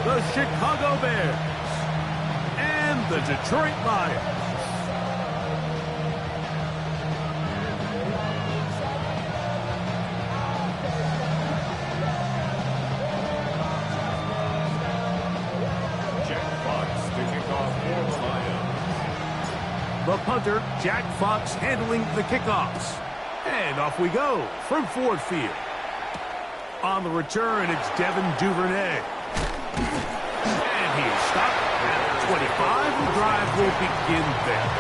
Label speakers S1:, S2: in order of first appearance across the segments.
S1: the Chicago Bears, and the Detroit Lions. The punter, Jack Fox, handling the kickoffs. And off we go from Ford Field. On the return, it's Devin Duvernay. And he's stopped at the 25. The drive will begin there.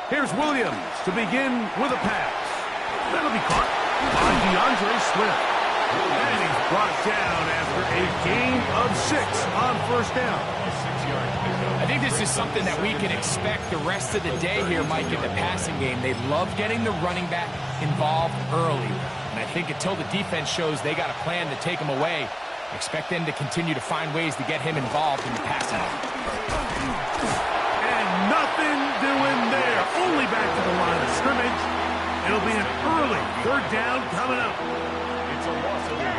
S1: Here's Williams to begin with a pass. That'll be caught by DeAndre Swift. And he's brought down after a gain of 6 on first down.
S2: I think this is something that we can expect the rest of the day here, Mike, in the passing game. They love getting the running back involved early. And I think until the defense shows they got a plan to take him away, expect them to continue to find ways to get him involved in the passing game.
S1: And nothing doing there. Only back to the line of scrimmage. It'll be an early third down coming up.
S3: It's a loss of 1,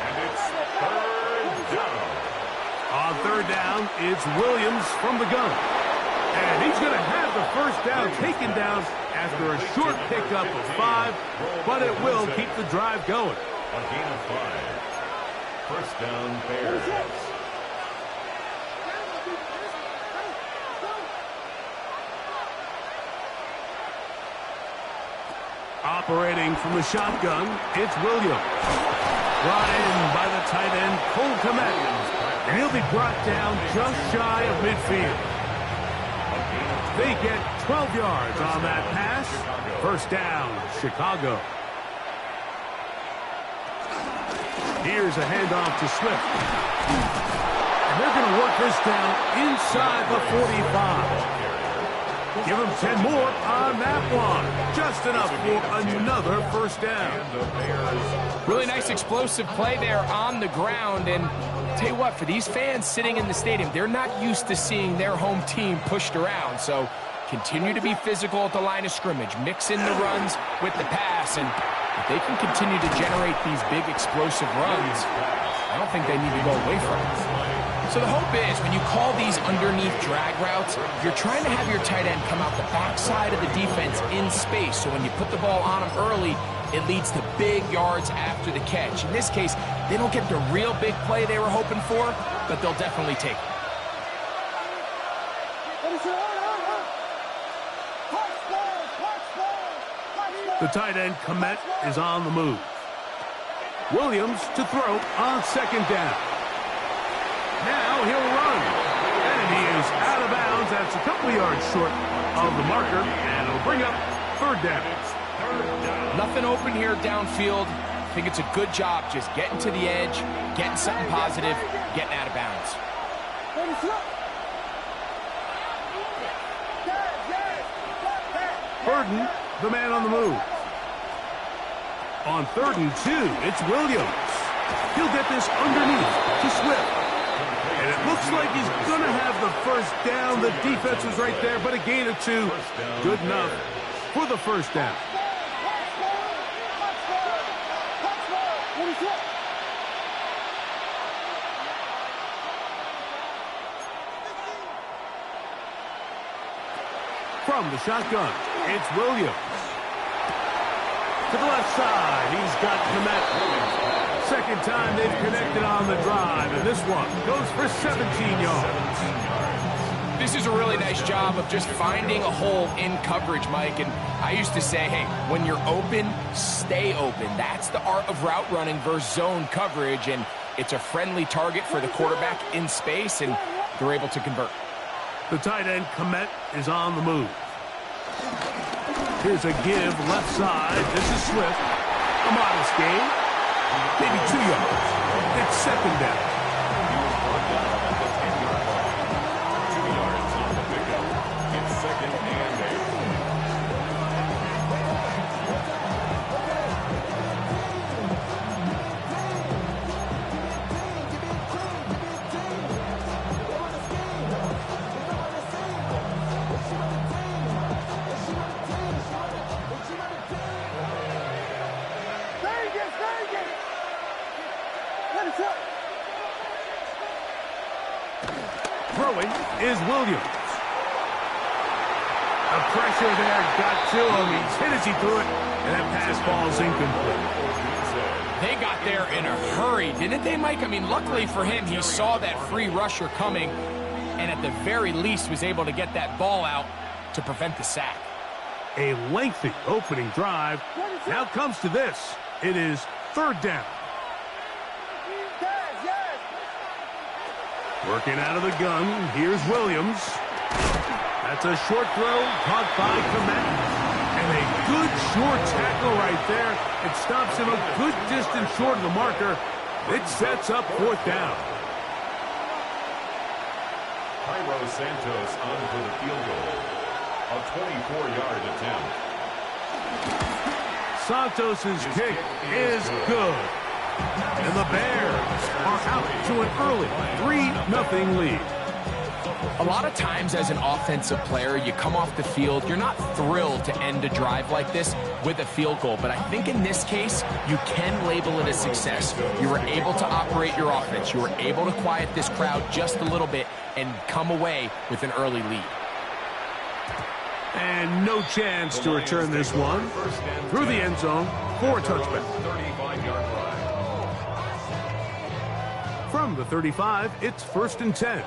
S3: and it's third down.
S1: On third down, it's Williams from the gun. And he's going to have the first down taken down after a short pickup of 5, but it will keep the drive going.
S3: A gain of 5. First down, Bears.
S1: Operating from the shotgun, it's Williams. Brought in by the tight end, Cole Kmet. And he'll be brought down just shy of midfield. They get 12 yards on that pass. First down, Chicago. Here's a handoff to Swift. And they're going to work this down inside the 45. Give him 10 more on that one. Just enough for another first down.
S2: Really nice explosive play there on the ground. And tell you what, for these fans sitting in the stadium, they're not used to seeing their home team pushed around. So continue to be physical at the line of scrimmage. Mix in the runs with the pass. And if they can continue to generate these big explosive runs, I don't think they need to go away from it. So the hope is when you call these underneath drag routes, you're trying to have your tight end come out the backside of the defense in space. So when you put the ball on him early, it leads to big yards after the catch. In this case, they don't get the real big play they were hoping for, but they'll definitely take it.
S1: The tight end, Kmet, is on the move. Williams to throw on second down. Now he'll run. And he is out of bounds. That's a couple yards short of the marker. And it'll bring up third down.
S2: Nothing open here downfield. I think it's a good job just getting to the edge, getting something positive, getting out of bounds.
S1: Burden, the man on the move. On 3rd and 2, it's Williams. He'll get this underneath to Swift. And it looks like he's going to have the first down. The defense was right there, but a gain of 2. Good enough for the first down. From the shotgun, it's Williams. To the left side, he's got Kmet. Second time they've connected on the drive, and this one goes for 17 yards.
S2: This is a really nice job of just finding a hole in coverage, Mike. And I used to say, hey, when you're open, stay open. That's the art of route running versus zone coverage, and it's a friendly target for the quarterback in space, and they're able to convert.
S1: The tight end, Kmet, is on the move. Here's a give left side. This is Swift. A modest gain. Maybe 2 yards. It's second down. Throwing is Williams. The pressure there got to him. He's hit as he threw it, and that pass ball's incomplete.
S2: They got there in a hurry, didn't they, Mike? I mean, luckily for him, he saw that free rusher coming, and at the very least was able to get that ball out to prevent the sack.
S1: A lengthy opening drive. Now comes to this. It is third down. Working out of the gun. Here's Williams. That's a short throw caught by Kmet. And a good short tackle right there. It stops him a good distance short of the marker. It sets up fourth down.
S3: Cairo Santos on for the field goal. A 24-yard attempt.
S1: Santos's kick is good. And the Bears are out to an early 3-0 lead.
S2: A lot of times as an offensive player, you come off the field, you're not thrilled to end a drive like this with a field goal. But I think in this case, you can label it a success. You were able to operate your offense. You were able to quiet this crowd just a little bit and come away with an early lead.
S1: And no chance to return this one through the end zone for a touchback.
S3: 35-yard line.
S1: From the 35, it's 1st and 10.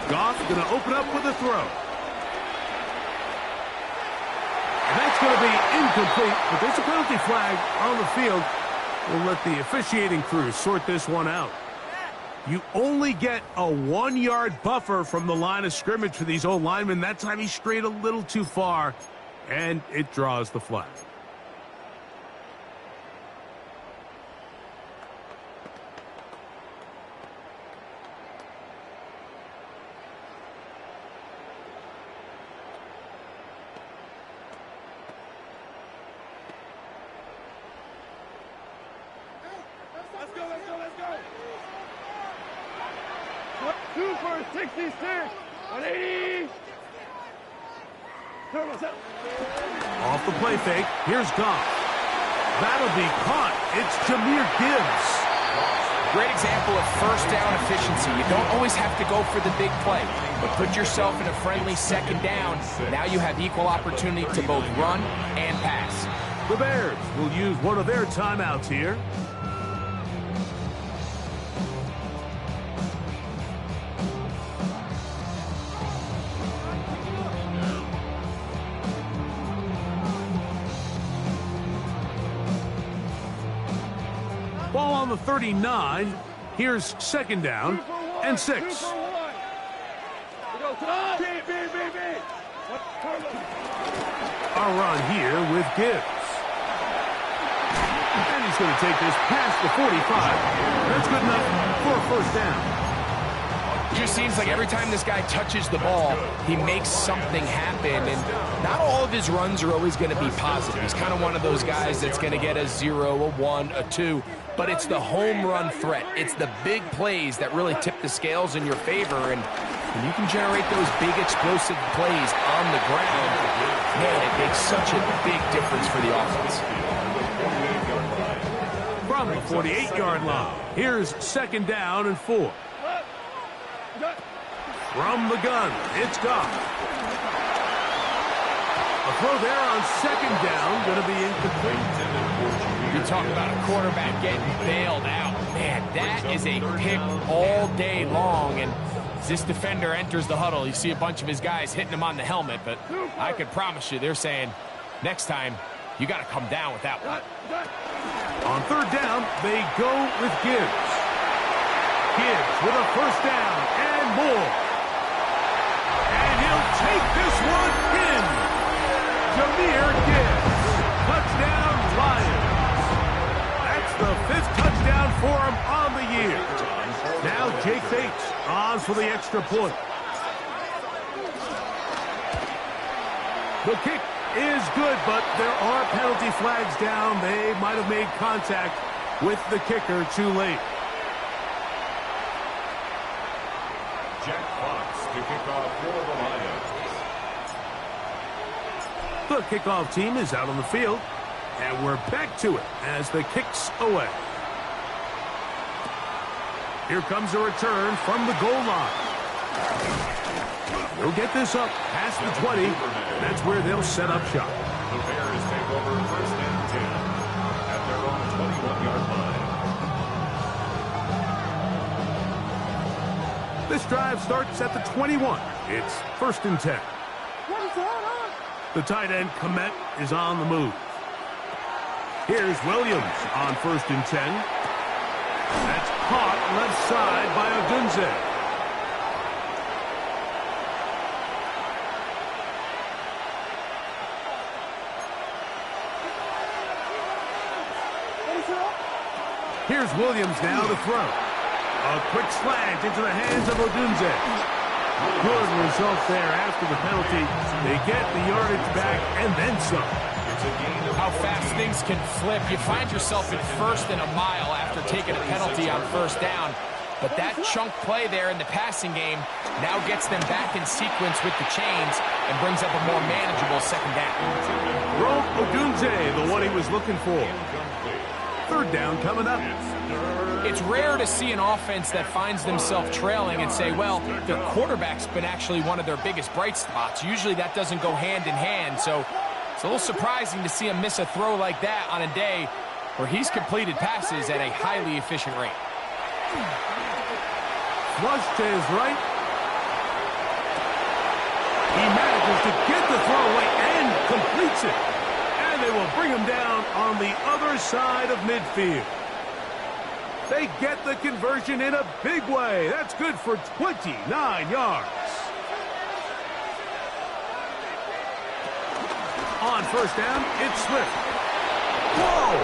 S1: Goff going to open up with a throw. And that's going to be incomplete, but there's a penalty flag on the field. We'll let the officiating crew sort this one out. You only get a 1-yard buffer from the line of scrimmage for these old linemen. That time he strayed a little too far, and it draws the flag.
S4: Let's go. 2 for 66. 180.
S1: Off the play fake, here's Goff. That'll be caught. It's Jahmyr Gibbs.
S2: Great example of first down efficiency. You don't always have to go for the big play, but put yourself in a friendly second down. Now you have equal opportunity to both run and pass.
S1: The Bears will use one of their timeouts here. Ball on the 39. Here's second down and 6. A run here with Gibbs. And he's going to take this past the 45. That's good enough for a first down.
S2: It just seems like every time this guy touches the ball, he makes something happen, and not all of his runs are always going to be positive. He's kind of one of those guys that's going to get a 0, a 1, a 2, but it's the home run threat. It's the big plays that really tip the scales in your favor, and when you can generate those big explosive plays on the ground, man, it makes such a big difference for the offense.
S1: From the 48-yard line, here's second down and 4. From the gun, it's Goff. A throw there on second down, going to be incomplete.
S2: You talk about a quarterback getting bailed out. Man, that is a pick all day long. And as this defender enters the huddle, you see a bunch of his guys hitting him on the helmet. But I could promise you, they're saying, next time, you got to come down with that one.
S1: On third down, they go with Gibbs. Gibbs with a first down and more. And he'll take this one in. Jahmyr Gibbs. Touchdown, Lions. That's the 5th touchdown for him on the year. Now Jake Bates on for the extra point. The kick is good, but there are penalty flags down. They might have made contact with the kicker too late.
S3: Jack Fox to kick off for the Lions.
S1: The kickoff team is out on the field, and we're back to it as the kick's away. Here comes a return from the goal line. They'll get this up past the 20. That's where they'll set up shop.
S3: The Bears take over first and 10 at their own 21-yard line.
S1: This drive starts at the 21. It's first and 10. The tight end, Komet, is on the move. Here's Williams on first and 10. That's caught left side by Odunze. Here's Williams now to throw. A quick slant into the hands of Odunze. Good result there after the penalty. They get the yardage back and then some.
S2: How fast things can flip. You find yourself in first and a mile after taking a penalty on first down. But that chunk play there in the passing game now gets them back in sequence with the chains and brings up a more manageable second down.
S1: Rome Odunze, the one he was looking for. Third down coming up.
S2: It's rare to see an offense that finds themselves trailing and say, well, their quarterback's been actually one of their biggest bright spots. Usually that doesn't go hand in hand, so it's a little surprising to see him miss a throw like that on a day where he's completed passes at a highly efficient rate.
S1: Flush to his right. He manages to get the throw away and completes it. And they will bring him down on the other side of midfield. They get the conversion in a big way. That's good for 29 yards. On first down, it's Swift. Whoa!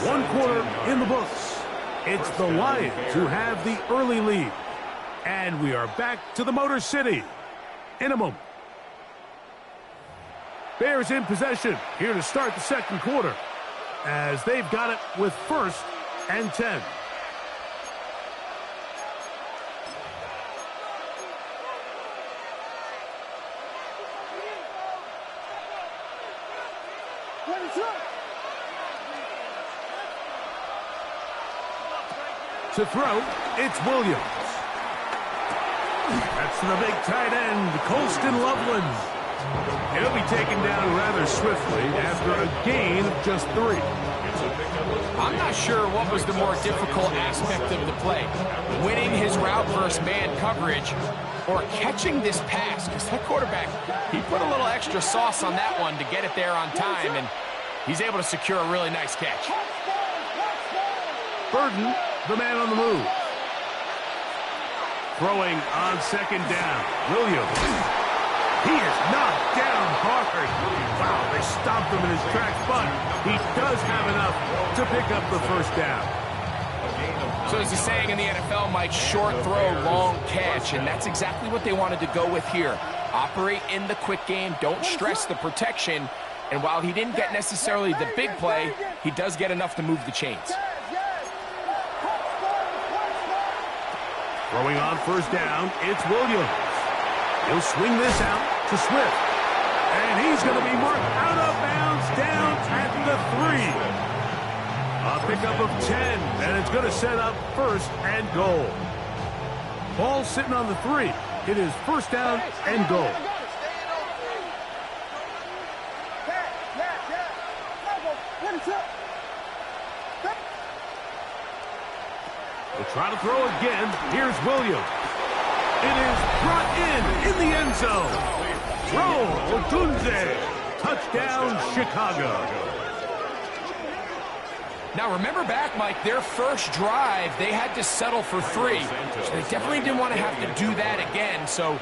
S1: One quarter in the books. It's the Lions who have the early lead. And we are back to the Motor City in a moment. Bears in possession here to start the second quarter as they've got it with first and 10. To throw, it's Williams. That's to the big tight end, Colston Loveland. He'll be taken down rather swiftly after a gain of just 3.
S2: I'm not sure what was the more difficult aspect of the play. Winning his route versus man coverage or catching this pass, because that quarterback, he put a little extra sauce on that one to get it there on time, and he's able to secure a really nice catch.
S1: Burden, the man on the move. Throwing on second down. Williams. He is knocked down hard. Wow, they stopped him in his tracks, but he does have enough to pick up the first down.
S2: So as the saying in the NFL, Mike, short throw, long catch, and that's exactly what they wanted to go with here. Operate in the quick game, don't stress the protection, and while he didn't get necessarily the big play, he does get enough to move the chains.
S1: Throwing on first down, it's Williams. He'll swing this out to Swift. And he's going to be marked out of bounds down at the 3. A pickup of 10, and it's going to set up first and goal. Ball sitting on the 3. It is first down and goal. They'll try to throw again. Here's Williams. It is brought in the end zone. Rome Odunze. Touchdown, Chicago.
S2: Now, remember back, Mike, their first drive, they had to settle for 3. So they definitely didn't want to have to do that again. So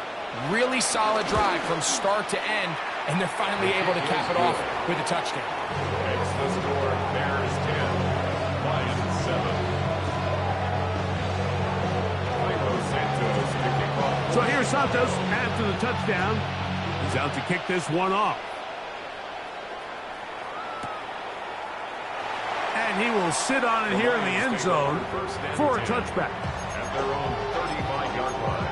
S2: really solid drive from start to end, and they're finally able to cap it off with a touchdown.
S3: Makes the score Bears 10, Lions 7.
S1: So here's Santos after the touchdown. He's out to kick this one off. And he will sit on it here in the end zone for a touchback.
S3: At their own 35-yard line.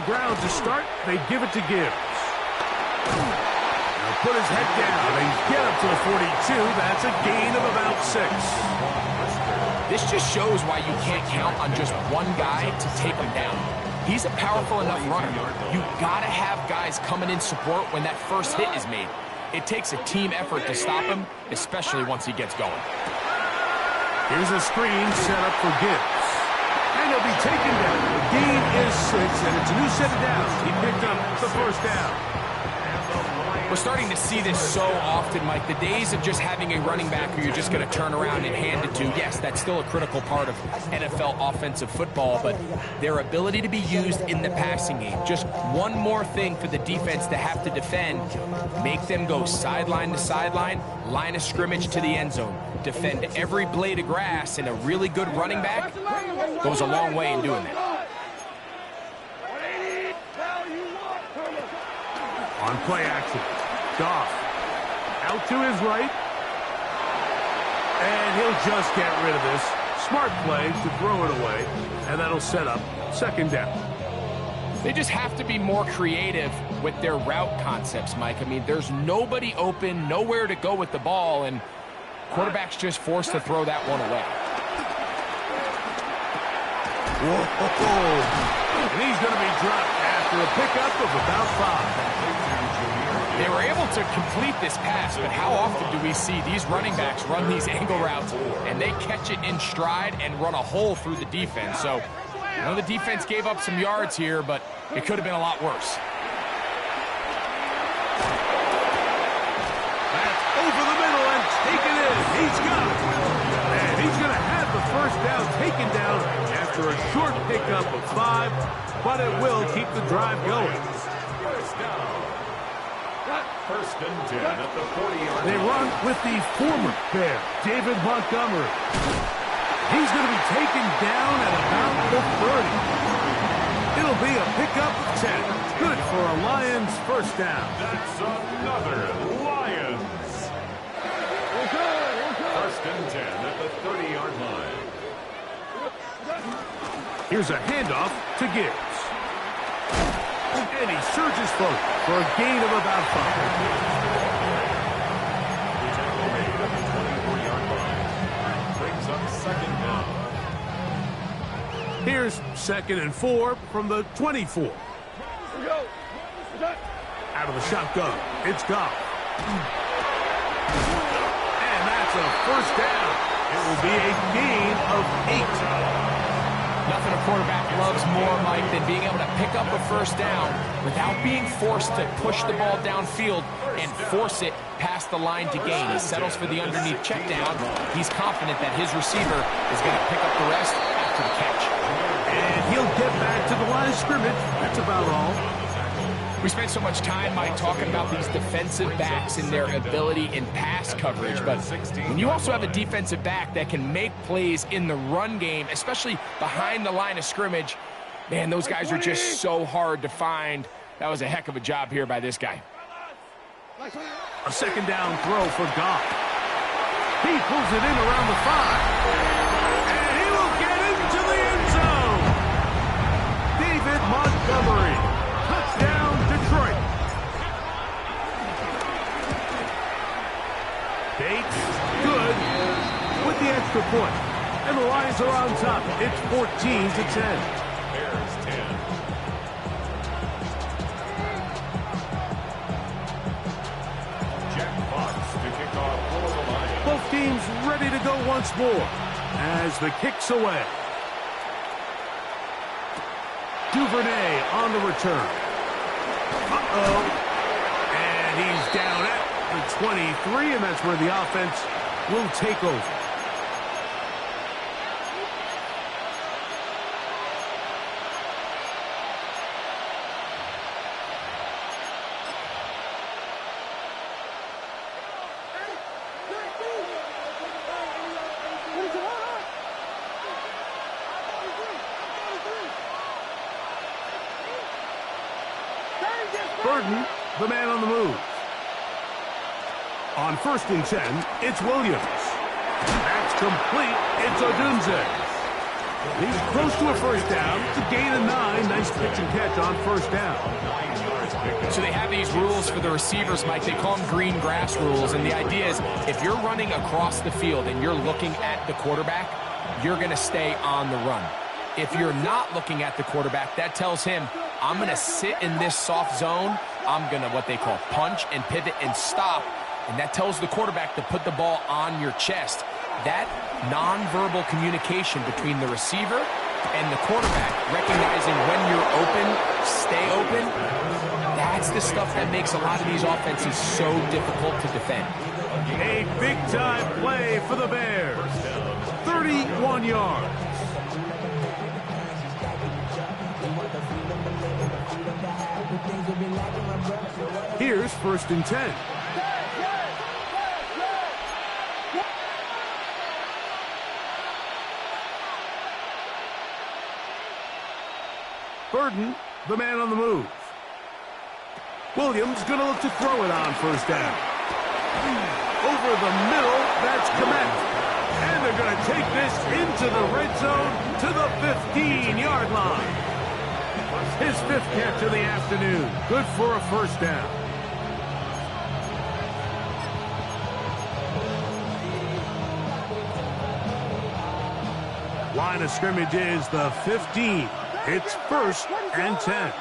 S1: ground to start. They give it to Gibbs. Now put his head down and get up to the 42. That's a gain of about 6.
S2: This just shows why you can't count on just one guy to take him down. He's a powerful enough runner. You gotta have guys coming in support when that first hit is made. It takes a team effort to stop him, especially once he gets going.
S1: Here's a screen set up for Gibbs. And he'll be taken down. The gain is 6, and it's a new set of downs. He picked up the first down.
S2: We're starting to see this so often, Mike. The days of just having a running back who you're just going to turn around and hand it to, yes, that's still a critical part of NFL offensive football, but their ability to be used in the passing game, just one more thing for the defense to have to defend, make them go sideline to sideline, line of scrimmage to the end zone, defend every blade of grass, and a really good running back goes a long way in doing that.
S1: On play action, Goff out to his right, and he'll just get rid of this. Smart play to throw it away, and that'll set up second down.
S2: They just have to be more creative with their route concepts, Mike. I mean, there's nobody open, nowhere to go with the ball, and quarterback's just forced to throw that one away.
S1: Whoa. And he's going to be dropped after a pickup of about 5.
S2: They were able to complete this pass, but how often do we see these running backs run these angle routes and they catch it in stride and run a hole through the defense? So, I know the defense gave up some yards here, but it could have been a lot worse.
S1: That's over the middle and taken in. He's got it. And he's going to have the first down taken down after a short pickup of 5, but it will keep the drive going.
S3: First and 10 at the 40-yard line.
S1: They run with the former Bear, David Montgomery. He's going to be taken down at about the 30. It'll be a pickup of 10. Good for a Lions first down.
S3: That's another Lions. First and 10 at the 30-yard line.
S1: Here's a handoff to Gibbs. And he surges forward for a gain of about 5.
S3: Brings up second down.
S1: Here's 2nd and 4 from the 24. Out of the shotgun, it's Goff. And that's a first down. It will be a gain of 8.
S2: Nothing a quarterback loves more, Mike, than being able to pick up a first down without being forced to push the ball downfield and force it past the line to gain. He settles for the underneath check down. He's confident that his receiver is going to pick up the rest after the catch.
S1: And he'll get back to the line of scrimmage. That's about all.
S2: We spent so much time, Mike, talking about these defensive backs and their ability in pass coverage, but when you also have a defensive back that can make plays in the run game, especially behind the line of scrimmage, man, those guys are just so hard to find. That was a heck of a job here by this guy.
S1: A second down throw for Goff. He pulls it in around the 5. And he will get into the end zone. David Montgomery. Touchdown, Detroit. Bates, good, with the extra point. And the Lions are on top. It's 14-10.
S3: Bears 10. Jack Fox to kick off for the Lions.
S1: Both teams ready to go once more as the kick's away. Duvernay on the return. Uh-oh. And he's down at the 23, and that's where the offense will take over. Burden, the man on the move. On 1st and 10, it's Williams. That's complete. It's Odunze. He's close to a first down. It's a gain of 9. Nice pitch and catch on first down.
S2: So they have these rules for the receivers, Mike. They call them green grass rules. And the idea is if you're running across the field and you're looking at the quarterback, you're going to stay on the run. If you're not looking at the quarterback, that tells him, I'm going to sit in this soft zone. I'm going to what they call punch and pivot and stop. And that tells the quarterback to put the ball on your chest. That nonverbal communication between the receiver and the quarterback, recognizing when you're open, stay open, that's the stuff that makes a lot of these offenses so difficult to defend.
S1: A big-time play for the Bears. 31 yards. Here's 1st and 10. Burden, the man on the move. Williams going to look to throw it on first down. Over the middle, that's Kmet. And they're going to take this into the red zone to the 15-yard line. His 5th catch of the afternoon. Good for a first down. Line of scrimmage is the 15. It's 1st and 10.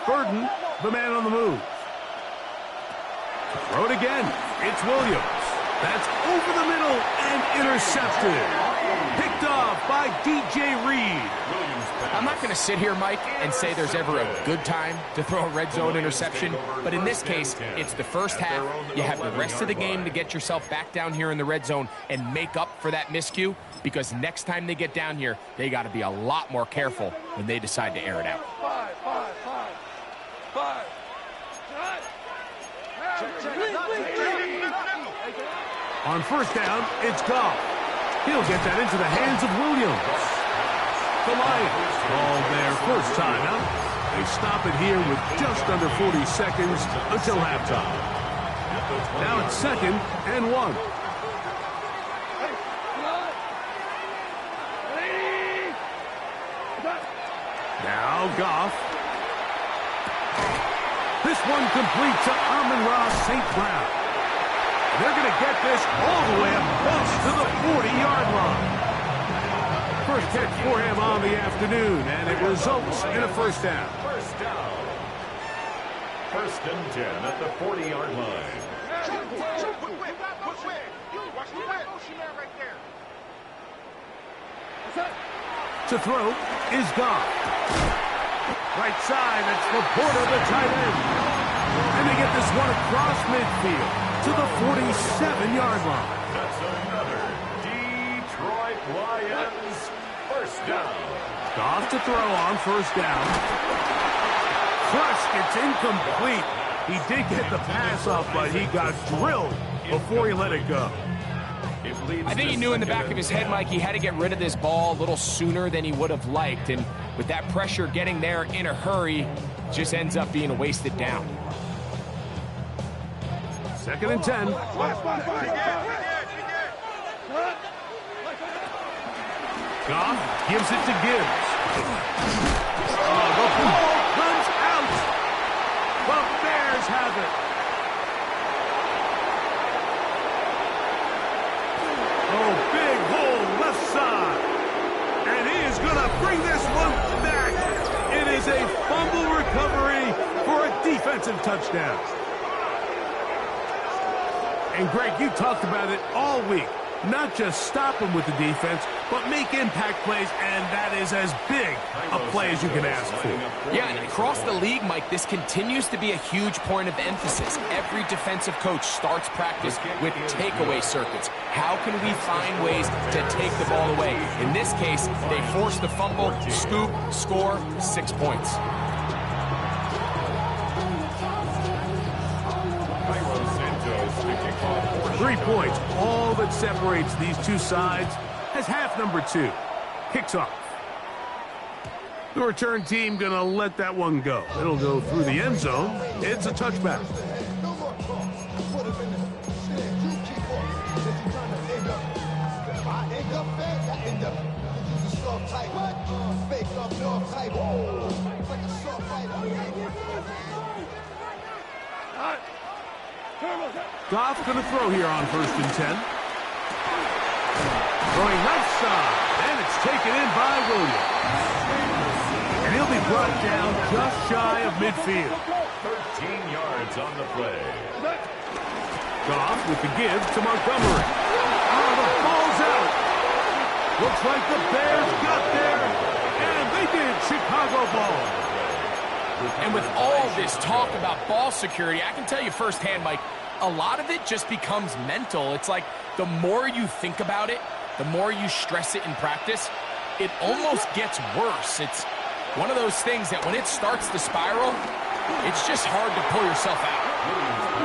S1: Burden, the man on the move. Throw it again. It's Williams. That's over the middle and intercepted. Picked off by DJ Reed.
S2: I'm not going to sit here, Mike, and say there's ever a good time to throw a red zone interception, but in this case, it's the first half. You have the rest of the game to get yourself back down here in the red zone and make up for that miscue, because next time they get down here, they got to be a lot more careful when they decide to air it out.
S1: On first down, it's Goff. He'll get that into the hands of Williams. The Lions call their first timeout. They stop it here with just under 40 seconds until halftime. Now it's 2nd and 1. Now Goff. This one complete to Amon-Ra St. Brown. They're going to get this all the way up close to the 40-yard line. First catch for him on the afternoon, and it results in a first down.
S3: First down. 1st and 10 at the 40-yard line.
S1: To throw is Goff. Right side, it's Laporta, the tight end. And they get this one across midfield to the 47-yard line.
S3: That's another Detroit Lions first down.
S1: Goff to throw on first down. Crushed, it's incomplete. He did get the pass off, but he got drilled before he let it go.
S2: I think he knew in the back of his head, Mike, he had to get rid of this ball a little sooner than he would have liked. And with that pressure getting there in a hurry, just ends up being a wasted down.
S1: 2nd and 10. Goff gives it to Gibbs. The ball comes out. The Bears have it. Oh, big hole left side. And he is going to bring this one back. It is a fumble recovery for a defensive touchdown. And Greg, you talked about it all week. Not just stop them with the defense, but make impact plays, and that is as big a play as you can ask for.
S2: Yeah, and across the league, Mike, this continues to be a huge point of emphasis. Every defensive coach starts practice with takeaway circuits. How can we find ways to take the ball away? In this case, they force the fumble, scoop, score, 6 points.
S1: 3 points, all that separates these two sides, as half number 2 kicks off. The return team going to let that one go. It'll go through the end zone. It's a touchback. Goff going to throw here on 1st and 10. Throwing left side, and it's taken in by Williams. And he'll be brought down just shy of midfield.
S3: 13 yards on the play.
S1: Goff with the give to Montgomery. Oh, the ball's out. Looks like the Bears got there, and they did. Chicago ball.
S2: And with all this talk about ball security, I can tell you firsthand, Mike, a lot of it just becomes mental. It's like the more you think about it, the more you stress it in practice, it almost gets worse. It's one of those things that when it starts to spiral, it's just hard to pull yourself out.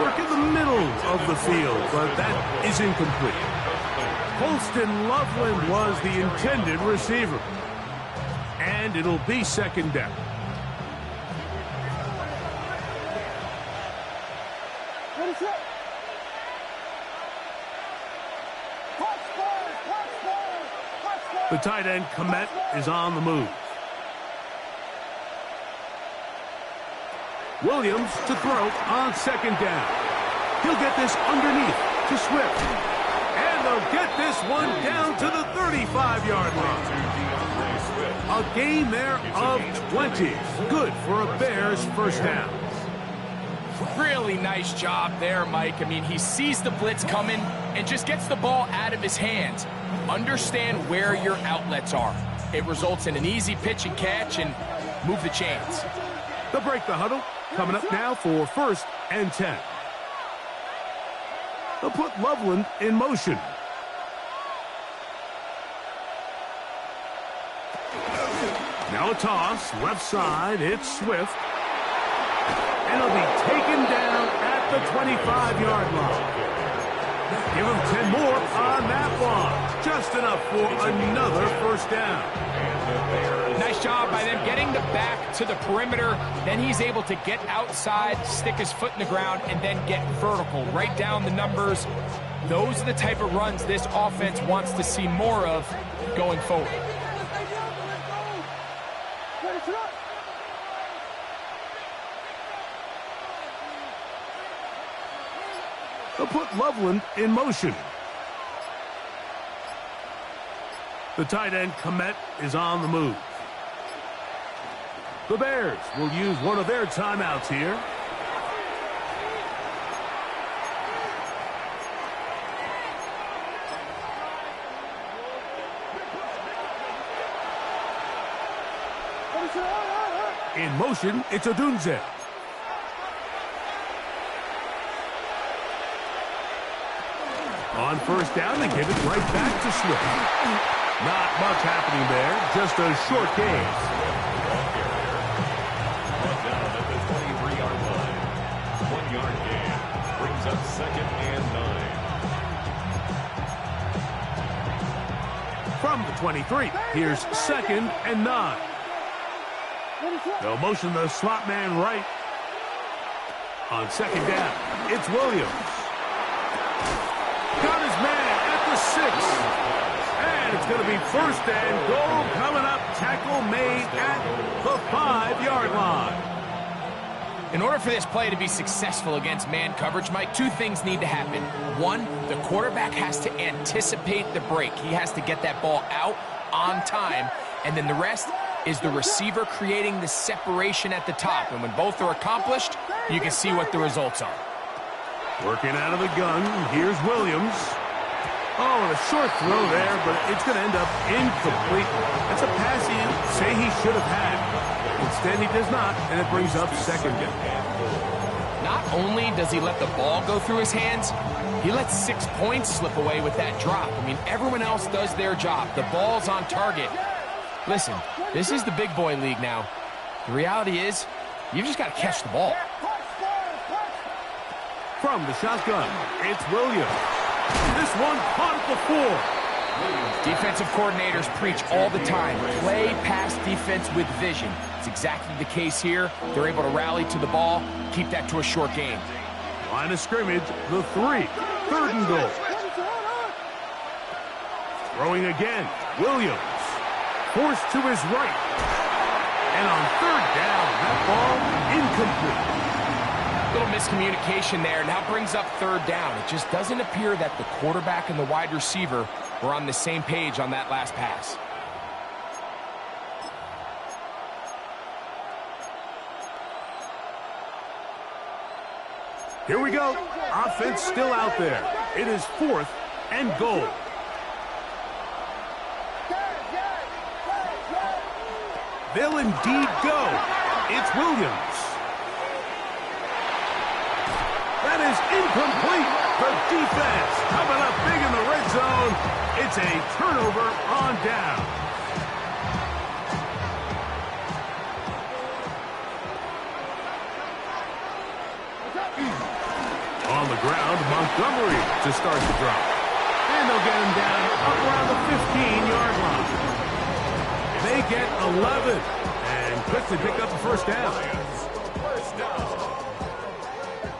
S1: Work in the middle of the field, but that is incomplete. Colston Loveland was the intended receiver. And it'll be 2nd down. The tight end, Komet, is on the move. Williams to throw on 2nd down. He'll get this underneath to Swift. And they'll get this one down to the 35-yard line. A gain there of 20. Good for a Bears 1st down.
S2: Really nice job there, Mike. I mean, he sees the blitz coming and just gets the ball out of his hands. Understand where your outlets are. It results in an easy pitch and catch and move the chains.
S1: They'll break the huddle. Coming up now for 1st and 10. They'll put Loveland in motion. Now a toss, left side, it's Swift. And he'll be taken down at the 25-yard line. Give him 10 more on that one. Just enough for another 1st down.
S2: Nice job by them getting the back to the perimeter. Then he's able to get outside, stick his foot in the ground, and then get vertical. Right down the numbers. Those are the type of runs this offense wants to see more of going forward.
S1: They'll put Loveland in motion. The tight end, Komet, is on the move. The Bears will use one of their timeouts here. In motion, it's Odunze. On 1st down, they give it right back to Swift. Not much happening there, just a short gain.
S3: Brought down at the 23-yard line. 1-yard gain brings up 2nd and 9.
S1: From the 23, here's 2nd and 9. They'll motion the slot man right. On 2nd down, it's Williams. Got his man at the 6. And it's going to be 1st and goal coming up. Tackle made at the 5-yard line.
S2: In order for this play to be successful against man coverage, Mike, 2 things need to happen. 1, the quarterback has to anticipate the break. He has to get that ball out on time. And then the rest is the receiver creating the separation at the top. And when both are accomplished, you can see what the results are.
S1: Working out of the gun, here's Williams. Oh, a short throw there, but it's going to end up incomplete. That's a pass he'd say he should have had. Instead, he does not, and it brings up 2nd down.
S2: Not only does he let the ball go through his hands, he lets 6 points slip away with that drop. I mean, everyone else does their job. The ball's on target. Listen, this is the big boy league now. The reality is, you've just got to catch the ball.
S1: From the shotgun, it's Williams. This one caught at the 4.
S2: Defensive coordinators preach all the time, play pass defense with vision. It's exactly the case here. They're able to rally to the ball, keep that to a short game.
S1: Line of scrimmage, the 3. 3rd and goal. Throwing again, Williams. Forced to his right. And on 3rd down, that ball incomplete.
S2: Little miscommunication there. Now brings up third down. It just doesn't appear that the quarterback and the wide receiver were on the same page on that last pass.
S1: Here we go. Offense still out there. It is 4th and goal. They'll indeed go. It's Williams. That is incomplete. The defense coming up big in the red zone. It's a turnover on down. On the ground, Montgomery to start the drop. And they'll get him down up around the 15-yard line. They get 11 and quickly pick up a first down.
S3: First down.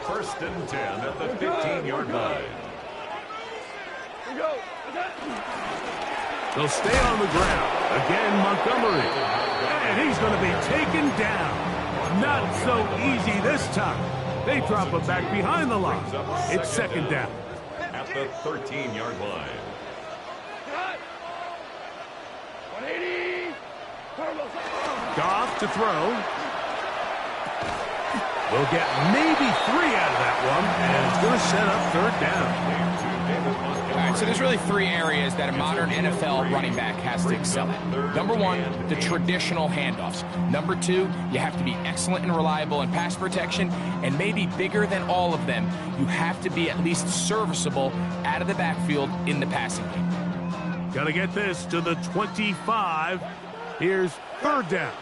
S3: 1st and 10 at the 15-yard line.
S1: They'll stay on the ground. Again, Montgomery. And he's going to be taken down. Not so easy this time. They drop him back behind the line. It's 2nd down.
S3: At the 13-yard line.
S4: 180.
S1: Goff to throw. We'll get maybe 3 out of that one, and it's going to set up 3rd down.
S2: All right, so there's really 3 areas that a modern NFL running back has to excel at. Number 1, the traditional handoffs. Number 2, you have to be excellent and reliable in pass protection, and maybe bigger than all of them, you have to be at least serviceable out of the backfield in the passing game.
S1: Got to get this to the 25. Here's 3rd down.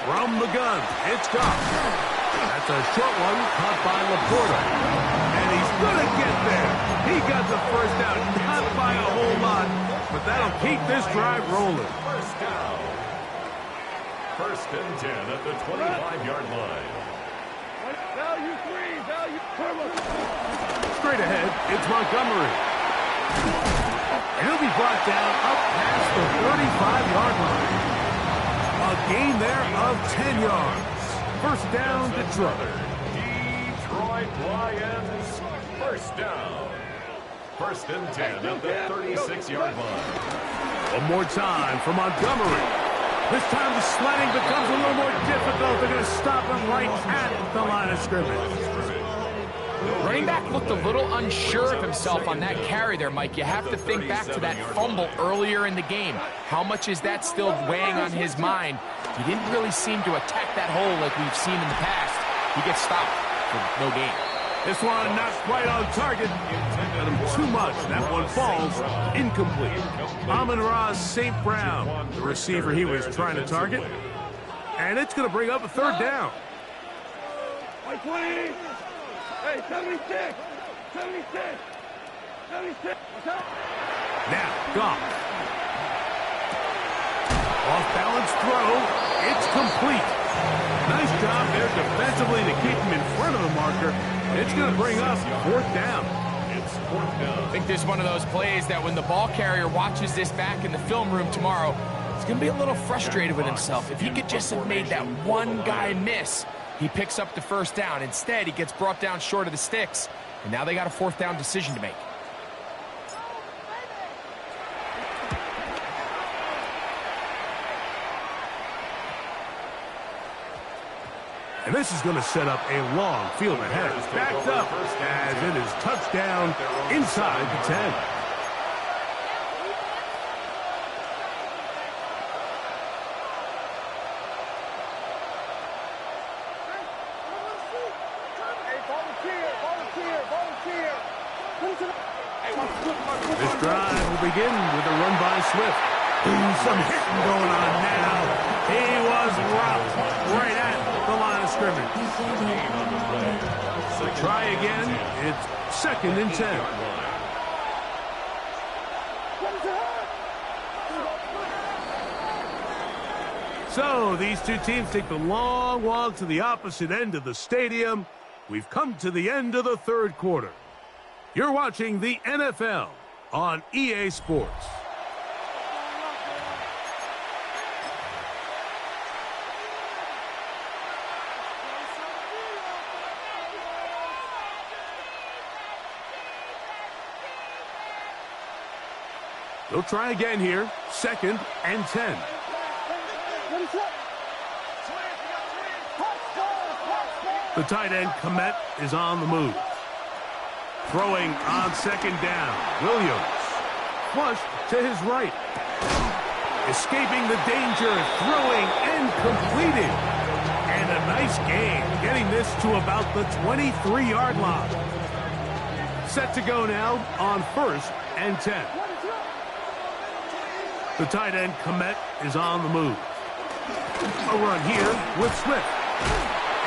S1: From the gun, it's Goff. That's a short one caught by Laporta. And he's going to get there. He got the first down, not by a whole lot, but that'll keep this drive rolling.
S3: First down. 1st and 10 at the 25-yard line.
S4: Value 3. Value.
S1: Straight ahead, it's Montgomery. And he'll be brought down up past the 35-yard line. A gain there of 10 yards. First down, Detroit.
S3: Detroit Lions, first down. 1st and 10 at the 36-yard line.
S1: One more time for Montgomery. This time the sledding becomes a little more difficult. They're going to stop him right at the line of scrimmage.
S2: Running back looked a little unsure of himself on that carry there, Mike. You have to think back to that fumble earlier in the game. How much is that still weighing on his mind? He didn't really seem to attack that hole like we've seen in the past. He gets stopped for no gain.
S1: This one not quite on target. Got him too much. That one falls incomplete. Amon-Ra St. Brown, the receiver he was trying to target. And it's going to bring up a 3rd down.
S4: 120. Hey, 76. 76. 76.
S1: Now, Goff. Off-balance throw. It's complete. Nice job there defensively to keep him in front of the marker. It's going to bring up 4th down.
S3: It's 4th down.
S2: I think this is one of those plays that when the ball carrier watches this back in the film room tomorrow, he's going to be a little frustrated with himself. If he could just have made that one guy miss, he picks up the first down. Instead, he gets brought down short of the sticks, and now they got a 4th down decision to make.
S1: And this is going to set up a long field ahead. Backed up as it is touchdown inside the 10. This drive will begin with a run by Swift. Some hitting going on now. He was rocked right at the line of scrimmage. Try again. It's 2nd and 10. So these two teams take the long walk to the opposite end of the stadium. We've come to the end of the 3rd quarter. You're watching the NFL on EA Sports. They'll try again here. 2nd and 10. The tight end, Komet, is on the move. Throwing on 2nd down. Williams. Flushed to his right. Escaping the danger. Throwing and completing. And a nice gain. Getting this to about the 23-yard line. Set to go now on 1st and 10. The tight end, Komet, is on the move. A run here with Smith.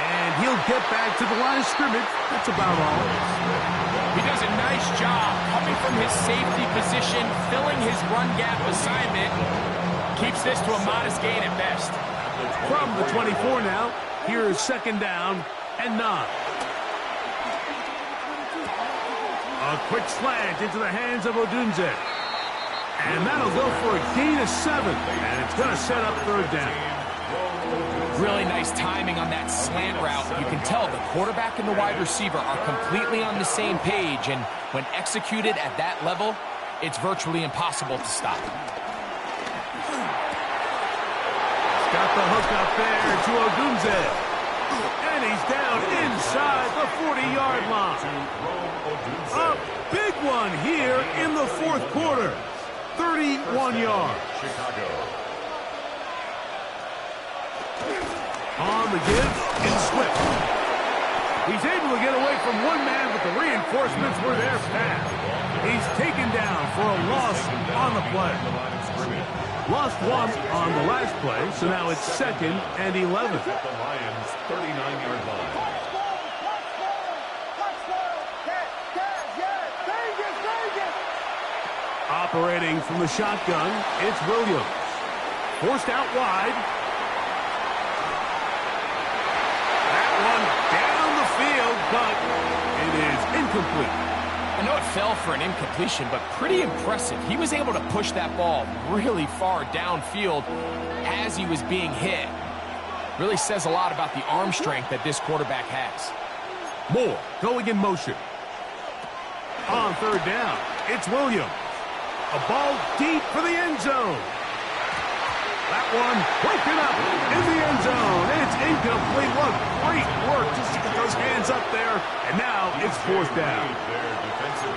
S1: And he'll get back to the line of scrimmage. That's about all.
S2: He does a nice job coming from his safety position, filling his run gap assignment. Keeps this to a modest gain at best.
S1: From the 24 now, here is 2nd down and 9. A quick slant into the hands of Odunze. And that'll go for a gain of 7. And it's going to set up 3rd down.
S2: Really nice timing on that slant route. You can tell the quarterback and the wide receiver are completely on the same page, and when executed at that level, it's virtually impossible to stop.
S1: Got the hook up there to Odunze. And he's down inside the 40-yard line. A big one here in the 4th quarter. 31 yards.
S3: Chicago.
S1: On the give, it's Swift. He's able to get away from one man, but the reinforcements were there fast. He's taken down for a loss on the play. Lost 1 on the last play, so now it's 2nd and 11.
S3: At the Lions' 39-yard line.
S1: Operating from the shotgun, it's Williams. Forced out wide. But it is incomplete.
S2: I know it fell for an incompletion, but pretty impressive. He was able to push that ball really far downfield as he was being hit. Really says a lot about the arm strength that this quarterback has.
S1: Moore going in motion. On 3rd down, it's Williams. A ball deep for the end zone. That one broken up in the end zone. It's incomplete. What great work just to get those hands up there. And now it's 4th down.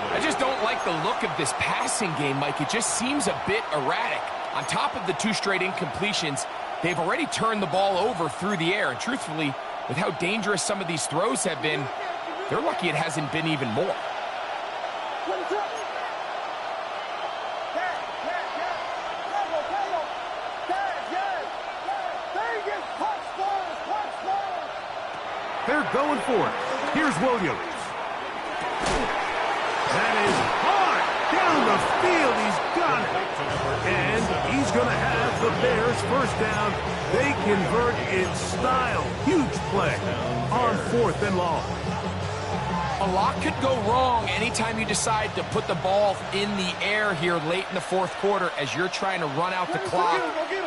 S2: I just don't like the look of this passing game, Mike. It just seems a bit erratic. On top of the 2 straight incompletions, they've already turned the ball over through the air. And truthfully, with how dangerous some of these throws have been, they're lucky it hasn't been even more.
S1: They're going for it. Here's Williams. That is hard down the field. He's got it. And he's going to have the Bears 1st down. They convert in style. Huge play on 4th and long.
S2: A lot could go wrong anytime you decide to put the ball in the air here late in the 4th quarter as you're trying to run out the clock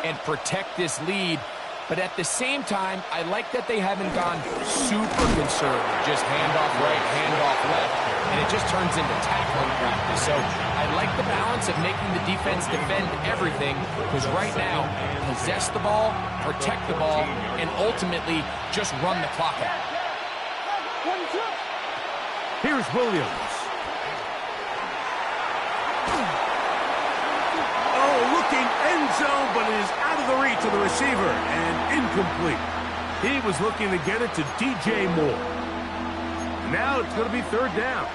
S2: and protect this lead. But at the same time, I like that they haven't gone super conservative. Just handoff right, handoff left, and it just turns into tackling practice. So I like the balance of making the defense defend everything, because right now, possess the ball, protect the ball, and ultimately just run the clock out.
S1: Here's Williams. Looking end zone, but it is out of the reach of the receiver and incomplete. He was looking to get it to DJ Moore. Now it's going to be 3rd down.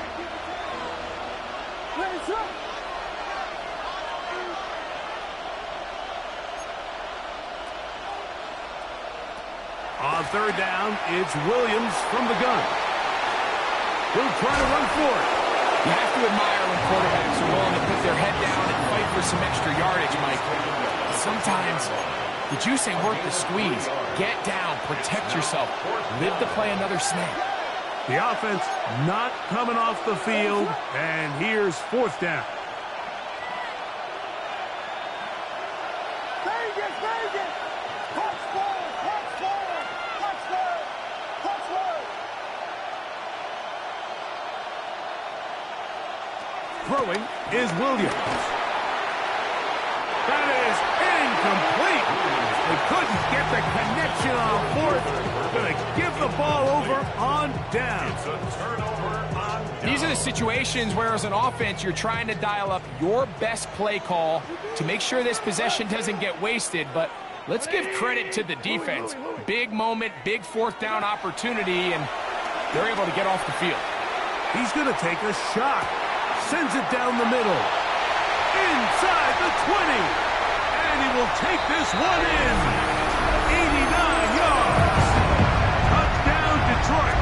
S1: On 3rd down, it's Williams from the gun. He'll try to run for it.
S2: You have to admire when quarterbacks are willing to put their head down and fight for some extra yardage, Mike. Sometimes the juice ain't worth the squeeze. Get down, protect yourself, live to play another snap.
S1: The offense not coming off the field, and here's 4th down. Throwing is Williams. That is incomplete. They couldn't get the connection on fourth. Going to give the ball over on down.
S3: It's a turnover on down.
S2: These are the situations where, as an offense, you're trying to dial up your best play call to make sure this possession doesn't get wasted. But let's give credit to the defense. Big moment, big fourth down opportunity, and they're able to get off the field.
S1: He's going to take a shot. Sends it down the middle. Inside the 20. And he will take this one in. 89 yards. Touchdown, Detroit.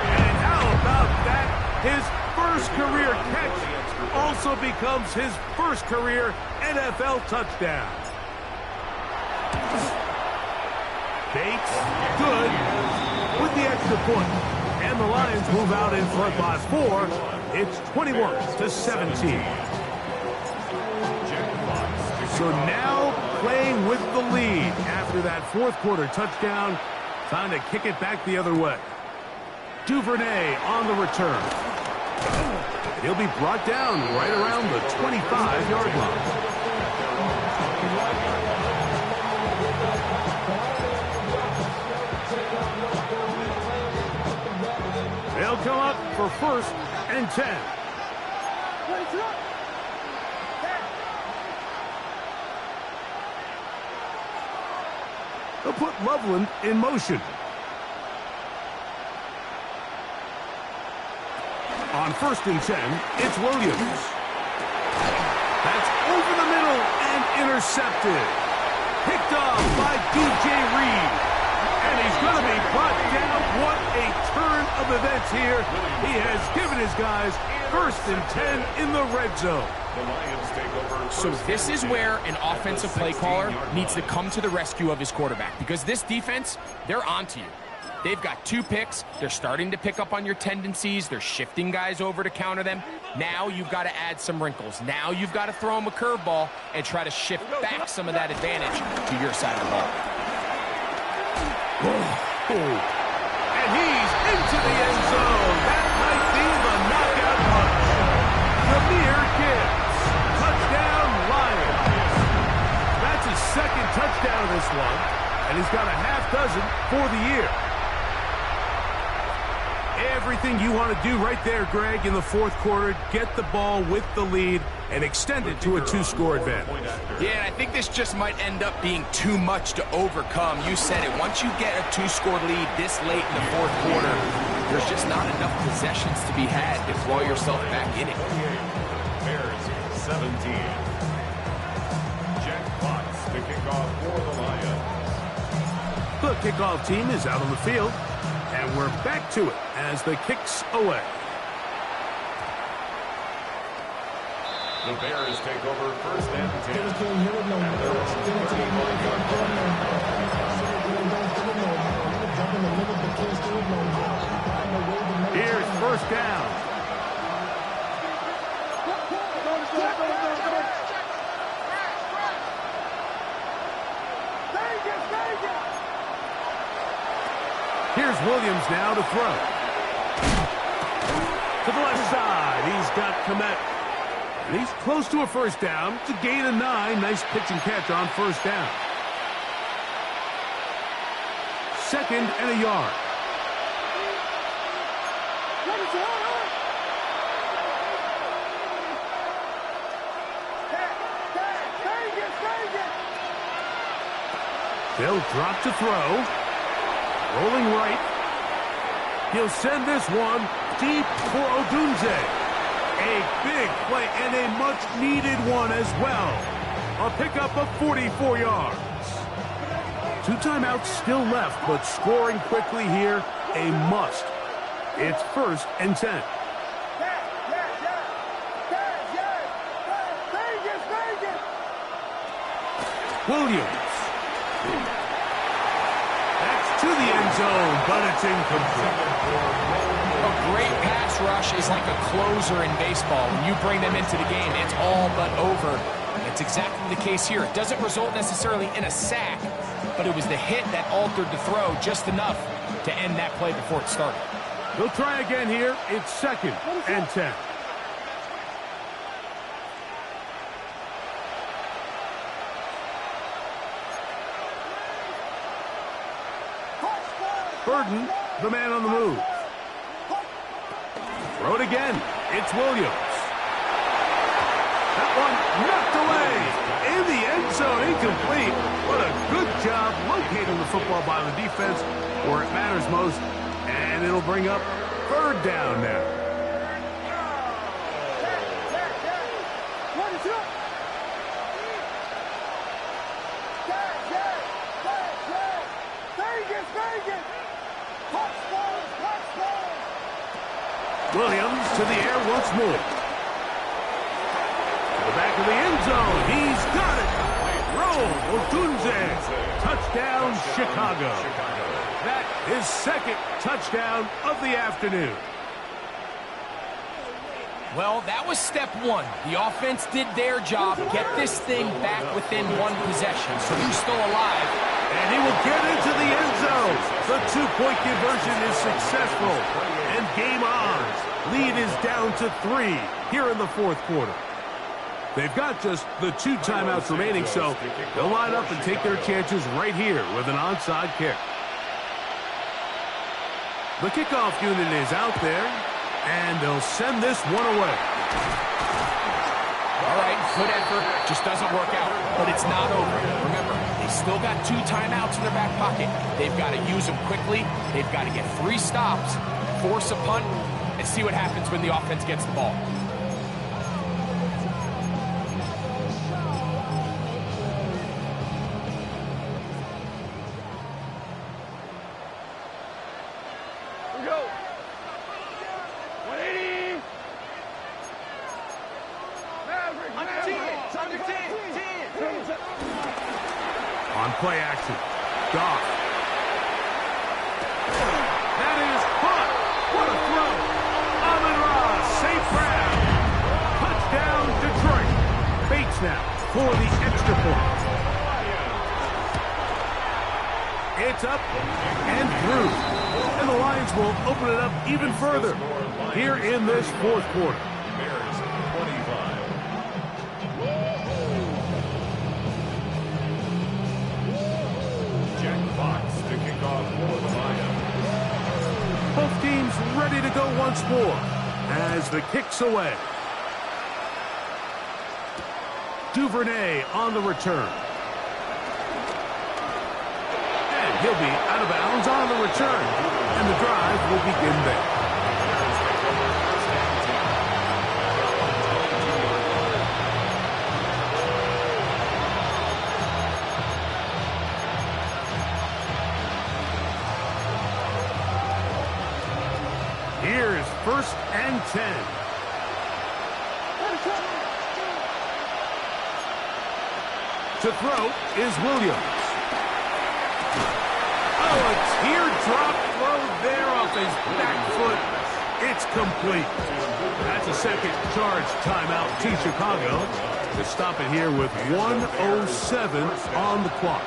S1: And how about that? His first career catch also becomes his first career NFL touchdown. Bates, good, with the extra point. And the Lions move out in front by 4. It's 21-17. So now playing with the lead after that fourth quarter touchdown. Time to kick it back the other way. Duvernay on the return. He'll be brought down right around the 25-yard line. They'll come up for 1st and 10. They'll put Loveland in motion. On 1st and 10, it's Williams. That's over the middle and intercepted. Picked off by DJ Reed. And he's going to be brought down. What a turn of events here. He has given his guys 1st and 10 in the red zone.
S3: The Lions take over.
S2: So this is where an offensive play caller needs to come to the rescue of his quarterback, because this defense, they're onto you. They've got 2 picks. They're starting to pick up on your tendencies. They're shifting guys over to counter them. Now you've got to add some wrinkles. Now you've got to throw them a curveball and try to shift back some of that advantage to your side of the ball.
S1: And he's into the end zone. That might be the knockout punch. Jahmyr Gibbs. Touchdown, Lions. That's his 2nd touchdown of this one, and he's got a half dozen for the year. Everything you want to do right there, Greg, in the fourth quarter. Get the ball with the lead and extend it to a 2-score advantage.
S2: Yeah, and I think this just might end up being too much to overcome. You said it. Once you get a 2-score lead this late in the fourth quarter, there's just not enough possessions to be had to throw yourself back in it.
S3: Bears 17. Jack Fox to kick off for the Lions.
S1: The kickoff team is out on the field, and we're back to it as the kicks away.
S3: The Bears take over 1st and 10. And they're on the 25-yard line.
S1: Here's 1st down. Here's Williams now to throw. To the left side, he's got Kmet. And he's close to a 1st down. It's a gain of 9. Nice pitch and catch on 1st down. 2nd and a yard. They'll drop to throw. Rolling right. He'll send this one deep for Odunze. A big play and a much-needed one as well. A pickup of 44 yards. 2 timeouts still left, but scoring quickly here, a must. It's 1st and 10. Williams. That's to the end zone, but it's incomplete.
S2: A great pass rush is like a closer in baseball. When you bring them into the game, it's all but over. It's exactly the case here. It doesn't result necessarily in a sack, but it was the hit that altered the throw just enough to end that play before it started.
S1: They'll try again here. It's 2nd and 10. Burden, the man on the move. Throw it again. It's Williams. That one knocked away. In the end zone, incomplete. What a good job locating the football by the defense where it matters most. And it'll bring up third down now. Williams to the air once more. To the back of the end zone. He's got it. Roll. Otunze. Touchdown, Chicago. That is second touchdown of the afternoon.
S2: Well, that was step one. The offense did their job. Get this thing back within one possession. So he's still alive.
S1: And he will get into the end zone. The two-point conversion is successful. And game on. Lead is down to 3 here in the fourth quarter. They've got just the 2 timeouts remaining, so they'll line up and take their chances right here with an onside kick. The kickoff unit is out there, and they'll send this one away.
S2: All right, good effort. Just doesn't work out, but it's not over. Remember, they still got 2 timeouts in their back pocket. They've got to use them quickly. They've got to get 3 stops, force a punt, and see what happens when the offense gets the ball.
S1: On play action, Goff. That is caught. What a throw. Amon-Ra, safe grab. Touchdown, Detroit. Bates now for the extra point. It's up and through. And the Lions will open it up even further here in this fourth quarter.
S3: Bears 25. Jack Fox to kick off for the Lions.
S1: Both teams ready to go once more as the kick's away. Duvernay on the return. And he'll be out of bounds on the return. And the drive will begin there. Here's 1st and 10. To throw is Williams. Oh, a teardrop throw there off his back foot. It's complete. That's a second charge timeout to Chicago to stop it here with 1:07 on the clock.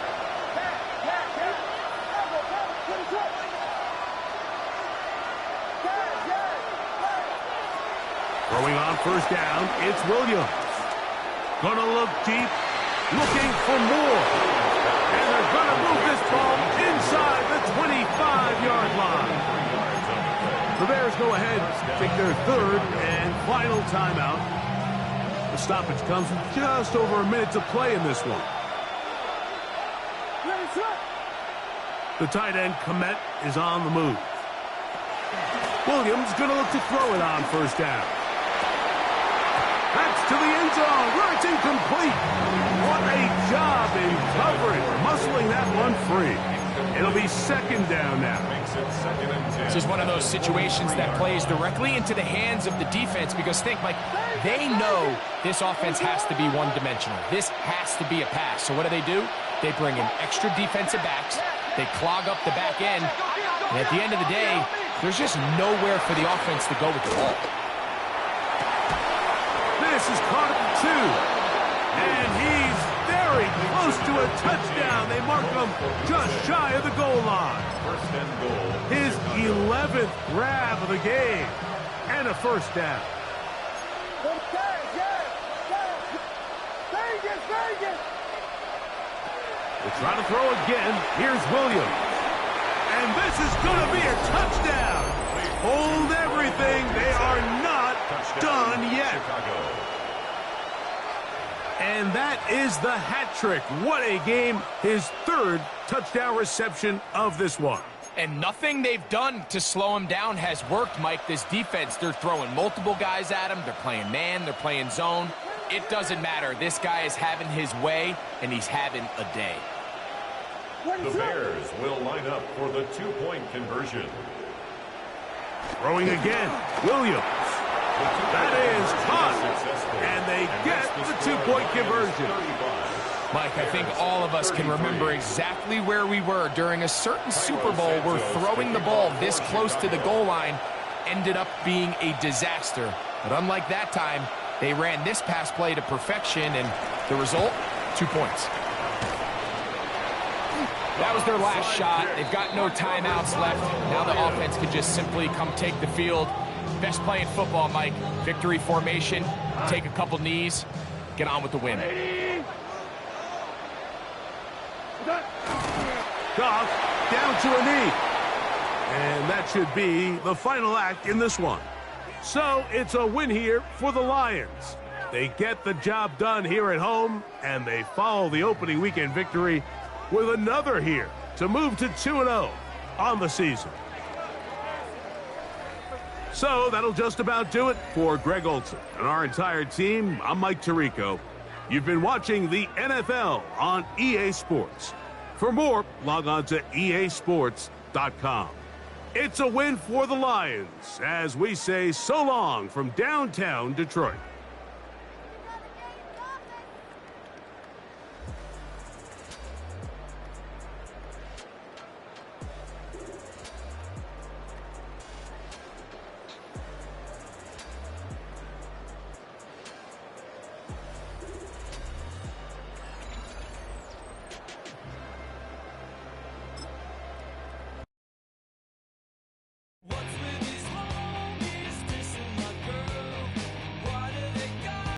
S1: Throwing on 1st down, it's Williams. Gonna look deep, looking for more. And they're gonna move this ball inside the 25-yard line. The Bears go ahead, take their 3rd and final timeout. The stoppage comes with just over a minute to play in this one. The tight end, Komet, is on the move. Williams gonna look to throw it on 1st down. That's to the end zone, where it's incomplete. What a job in covering, muscling that one free. It'll be 2nd down now.
S3: Makes it 2nd and 10.
S2: This is one of those situations that plays directly into the hands of the defense because think, Mike, they know this offense has to be one-dimensional. This has to be a pass. So what do? They bring in extra defensive backs. They clog up the back end. And at the end of the day, there's just nowhere for the offense to go with the ball.
S1: This is caught at the 2. And he's very close to a touchdown. They mark him just shy of the goal line.
S3: 1st and goal.
S1: His 11th grab of the game. And a 1st down. We'll try to throw again. Here's Williams. And this is going clear, touchdown. Hold everything. They are not done yet.
S3: Chicago.
S1: And that is the hat trick. What a game. His third touchdown reception of this one.
S2: And nothing they've done to slow him down has worked, Mike. This defense, they're throwing multiple guys at him. They're playing man. They're playing zone. It doesn't matter. This guy is having his way, and he's having a day.
S3: The Bears will line up for the two-point conversion.
S1: Throwing again. Williams. That is caught. And they get the two-point conversion.
S2: Mike, I think all of us can remember exactly where we were during a certain Super Bowl where throwing the ball this close to the goal line ended up being a disaster. But unlike that time, they ran this pass play to perfection, and the result, 2 points. That was their last shot. They've got no timeouts left. Now the offense can just simply come take the field. Best play in football, Mike. Victory formation, take a couple knees, get on with the win.
S1: Goff down to a knee. And that should be the final act in this one. So it's a win here for the Lions. They get the job done here at home, and they follow the opening weekend victory with another here to move to 2-0 on the season. So that'll just about do it for Greg Olsen and our entire team. I'm Mike Tirico. You've been watching the NFL on EA Sports. For more, log on to easports.com. It's a win for the Lions as we say so long from downtown Detroit.